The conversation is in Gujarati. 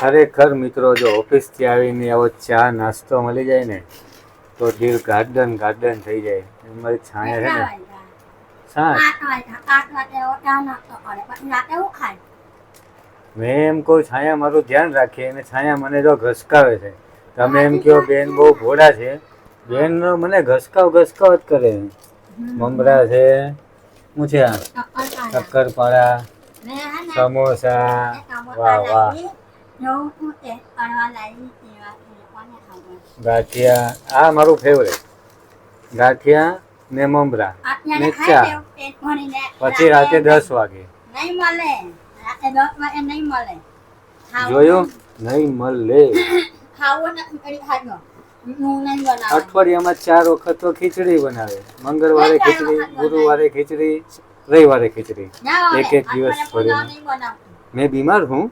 ખરેખર મિત્રો, જો ઓફિસથી આવીને આવો ચા નાસ્તો મળી જાય ને તો દિલ ગાર્ડન ગાર્ડન થઈ જાય. મારી છાયા છે ને મેં એમ કહું છાયા મારું ધ્યાન રાખીએ અને છાયા મને જો ઘસકાવે છે. તમે એમ કહો બેન બહુ ભોળા છે, બેન મને ઘસકાવ જ કરે. મમરા છે, શું છે આ શક્કરપારા, સમોસા, વાહ વાહ, ગાંઠિયા, આ મારું ફેવરેટ. ગાંઠિયા ને મમરા ને ચા, પછી રાતે 10 વાગે જોયું નહીં મળે. અઠવાડિયામાં 4 વખત તો ખીચડી બનાવે. મંગળવારે ખીચડી, ગુરુવારે ખીચડી, રવિવારે ખીચડી, એક દિવસ ભરીને. मैं बीमार हूँ.